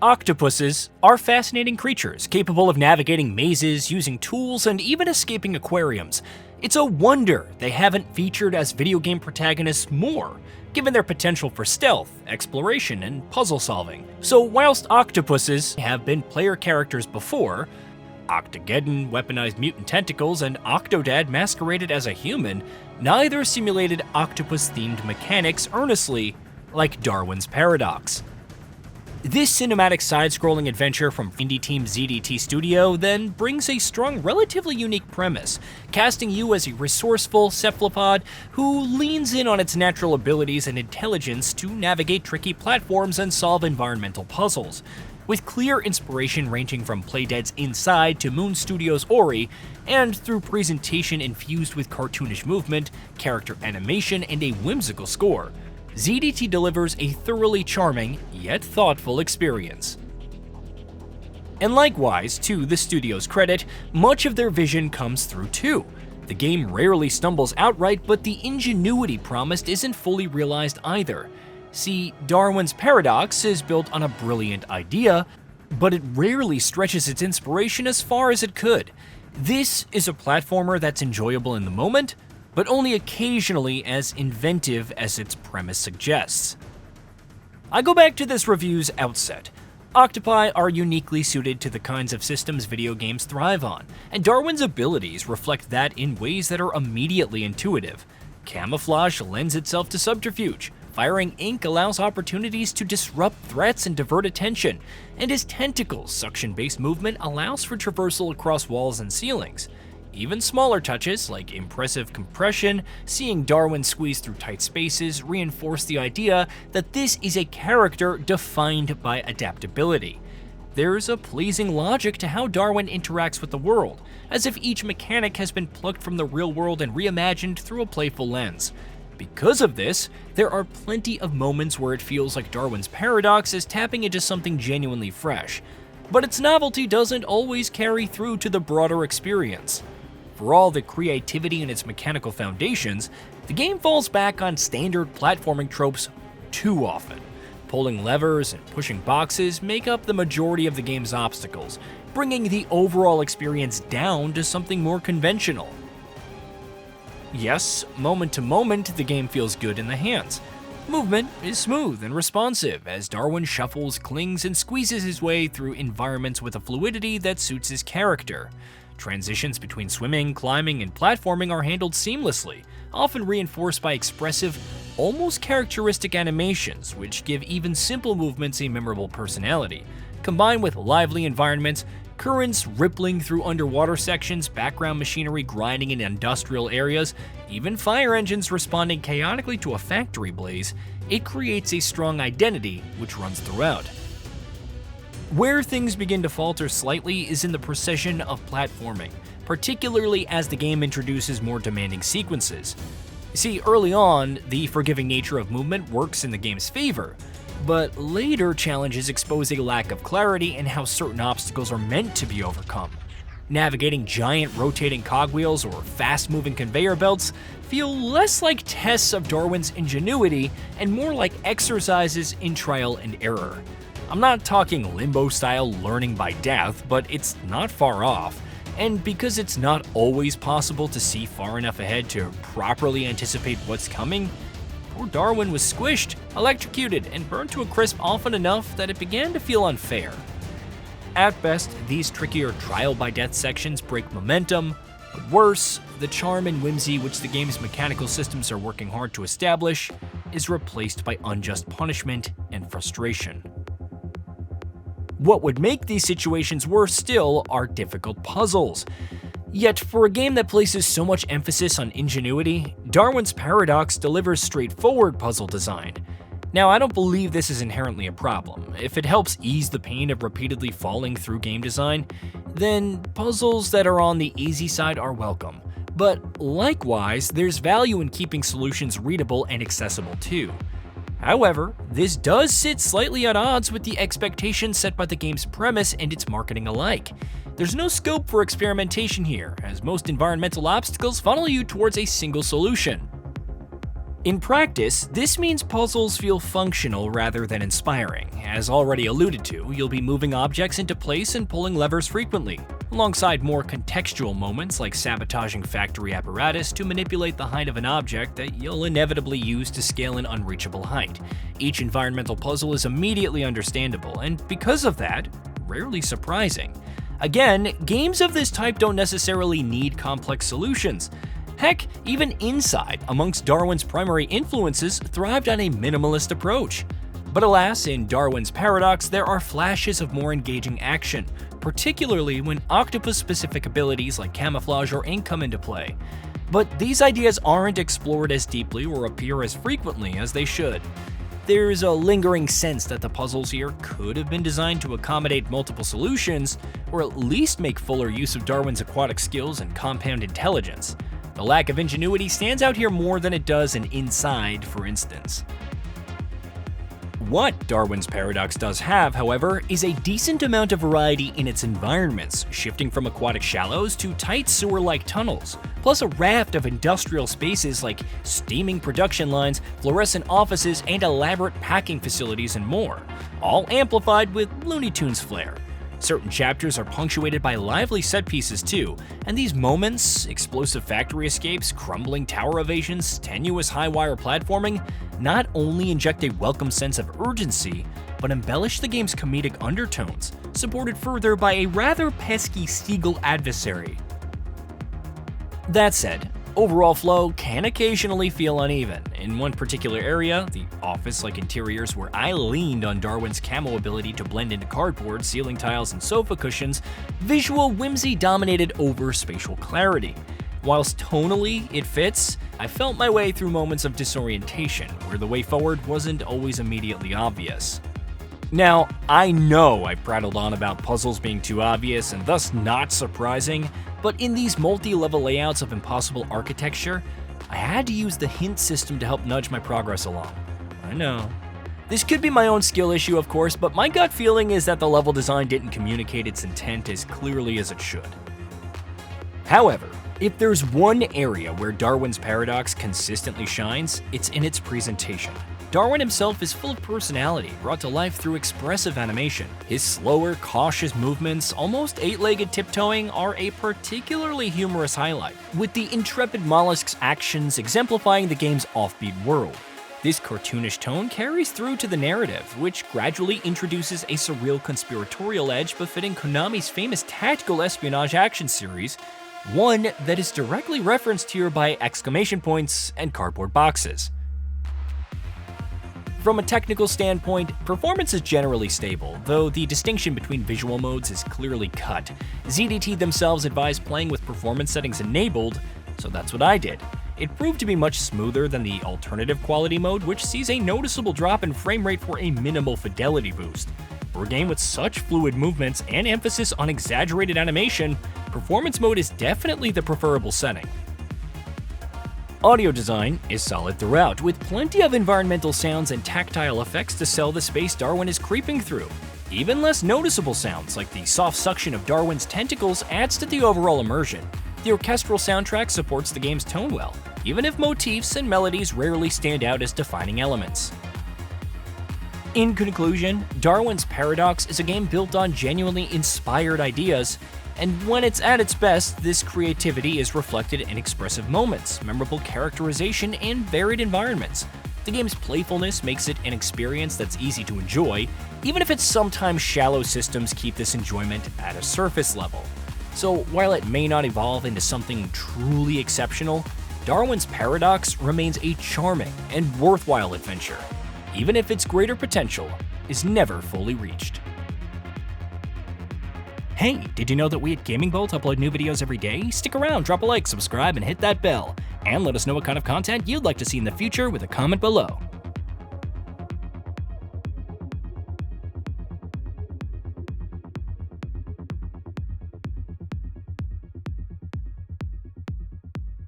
Octopuses are fascinating creatures, capable of navigating mazes, using tools, and even escaping aquariums. It's a wonder they haven't featured as video game protagonists more, given their potential for stealth, exploration, and puzzle solving. So whilst octopuses have been player characters before, Octogeddon, weaponized mutant tentacles, and Octodad masqueraded as a human, neither simulated octopus-themed mechanics earnestly like Darwin's Paradox. This cinematic side-scrolling adventure from indie team ZDT Studio then brings a strong, relatively unique premise, casting you as a resourceful cephalopod who leans in on its natural abilities and intelligence to navigate tricky platforms and solve environmental puzzles. With clear inspiration ranging from Playdead's Inside to Moon Studios' Ori, and through presentation infused with cartoonish movement, character animation, and a whimsical score, ZDT delivers a thoroughly charming, yet thoughtful experience. And likewise, to the studio's credit, much of their vision comes through too. The game rarely stumbles outright, but the ingenuity promised isn't fully realized either. See, Darwin's Paradox is built on a brilliant idea, but it rarely stretches its inspiration as far as it could. This is a platformer that's enjoyable in the moment, but only occasionally as inventive as its premise suggests. I go back to this review's outset. Octopi are uniquely suited to the kinds of systems video games thrive on, and Darwin's abilities reflect that in ways that are immediately intuitive. Camouflage lends itself to subterfuge, firing ink allows opportunities to disrupt threats and divert attention, and his tentacles' suction-based movement allows for traversal across walls and ceilings. Even smaller touches, like impressive compression, seeing Darwin squeeze through tight spaces, reinforce the idea that this is a character defined by adaptability. There's a pleasing logic to how Darwin interacts with the world, as if each mechanic has been plucked from the real world and reimagined through a playful lens. Because of this, there are plenty of moments where it feels like Darwin's Paradox is tapping into something genuinely fresh, but its novelty doesn't always carry through to the broader experience. For all the creativity in its mechanical foundations, the game falls back on standard platforming tropes too often. Pulling levers and pushing boxes make up the majority of the game's obstacles, bringing the overall experience down to something more conventional. Yes, moment to moment, the game feels good in the hands. Movement is smooth and responsive as Darwin shuffles, clings, and squeezes his way through environments with a fluidity that suits his character. Transitions between swimming, climbing, and platforming are handled seamlessly, often reinforced by expressive, almost characteristic animations, which give even simple movements a memorable personality. Combined with lively environments, currents rippling through underwater sections, background machinery grinding in industrial areas, even fire engines responding chaotically to a factory blaze, it creates a strong identity which runs throughout. Where things begin to falter slightly is in the precision of platforming, particularly as the game introduces more demanding sequences. See, early on, the forgiving nature of movement works in the game's favor, but later challenges expose a lack of clarity in how certain obstacles are meant to be overcome. Navigating giant rotating cogwheels or fast-moving conveyor belts feel less like tests of Darwin's ingenuity and more like exercises in trial and error. I'm not talking limbo-style learning by death, but it's not far off, and because it's not always possible to see far enough ahead to properly anticipate what's coming, poor Darwin was squished, electrocuted, and burned to a crisp often enough that it began to feel unfair. At best, these trickier trial-by-death sections break momentum, but worse, the charm and whimsy which the game's mechanical systems are working hard to establish is replaced by unjust punishment and frustration. What would make these situations worse still are difficult puzzles. Yet, for a game that places so much emphasis on ingenuity, Darwin's Paradox delivers straightforward puzzle design. Now, I don't believe this is inherently a problem. If it helps ease the pain of repeatedly falling through game design, then puzzles that are on the easy side are welcome. But likewise, there's value in keeping solutions readable and accessible too. However, this does sit slightly at odds with the expectations set by the game's premise and its marketing alike. There's no scope for experimentation here, as most environmental obstacles funnel you towards a single solution. In practice, this means puzzles feel functional rather than inspiring. As already alluded to, you'll be moving objects into place and pulling levers frequently, alongside more contextual moments like sabotaging factory apparatus to manipulate the height of an object that you'll inevitably use to scale an unreachable height. Each environmental puzzle is immediately understandable, and because of that, rarely surprising. Again, games of this type don't necessarily need complex solutions. Heck, even Inside, amongst Darwin's primary influences, thrived on a minimalist approach. But alas, in Darwin's Paradox, there are flashes of more engaging action, particularly when octopus-specific abilities like camouflage or ink come into play. But these ideas aren't explored as deeply or appear as frequently as they should. There's a lingering sense that the puzzles here could have been designed to accommodate multiple solutions, or at least make fuller use of Darwin's aquatic skills and compound intelligence. The lack of ingenuity stands out here more than it does in Inside, for instance. What Darwin's Paradox does have, however, is a decent amount of variety in its environments, shifting from aquatic shallows to tight sewer-like tunnels, plus a raft of industrial spaces like steaming production lines, fluorescent offices, and elaborate packing facilities and more, all amplified with Looney Tunes flair. Certain chapters are punctuated by lively set pieces too, and these moments, explosive factory escapes, crumbling tower evasions, tenuous high-wire platforming, not only inject a welcome sense of urgency, but embellish the game's comedic undertones, supported further by a rather pesky seagull adversary. That said, overall flow can occasionally feel uneven. In one particular area, the office-like interiors where I leaned on Darwin's camo ability to blend into cardboard, ceiling tiles, and sofa cushions, visual whimsy dominated over spatial clarity. Whilst tonally it fits, I felt my way through moments of disorientation, where the way forward wasn't always immediately obvious. Now, I know I prattled on about puzzles being too obvious and thus not surprising, but in these multi-level layouts of impossible architecture, I had to use the hint system to help nudge my progress along. I know. This could be my own skill issue, of course, but my gut feeling is that the level design didn't communicate its intent as clearly as it should. However, if there's one area where Darwin's Paradox consistently shines, it's in its presentation. Darwin himself is full of personality, brought to life through expressive animation. His slower, cautious movements, almost eight-legged tiptoeing, are a particularly humorous highlight, with the intrepid mollusk's actions exemplifying the game's offbeat world. This cartoonish tone carries through to the narrative, which gradually introduces a surreal conspiratorial edge befitting Konami's famous tactical espionage action series, one that is directly referenced here by exclamation points and cardboard boxes. From a technical standpoint, performance is generally stable, though the distinction between visual modes is clearly cut. ZDT themselves advise playing with performance settings enabled, so that's what I did. It proved to be much smoother than the alternative quality mode, which sees a noticeable drop in frame rate for a minimal fidelity boost. For a game with such fluid movements and emphasis on exaggerated animation, performance mode is definitely the preferable setting. Audio design is solid throughout, with plenty of environmental sounds and tactile effects to sell the space Darwin is creeping through. Even less noticeable sounds, like the soft suction of Darwin's tentacles, adds to the overall immersion. The orchestral soundtrack supports the game's tone well, even if motifs and melodies rarely stand out as defining elements. In conclusion, Darwin's Paradox is a game built on genuinely inspired ideas, and when it's at its best, this creativity is reflected in expressive moments, memorable characterization, and varied environments. The game's playfulness makes it an experience that's easy to enjoy, even if its sometimes shallow systems keep this enjoyment at a surface level. So while it may not evolve into something truly exceptional, Darwin's Paradox remains a charming and worthwhile adventure, even if its greater potential is never fully reached. Hey, did you know that we at GamingBolt upload new videos every day? Stick around, drop a like, subscribe, and hit that bell. And let us know what kind of content you'd like to see in the future with a comment below.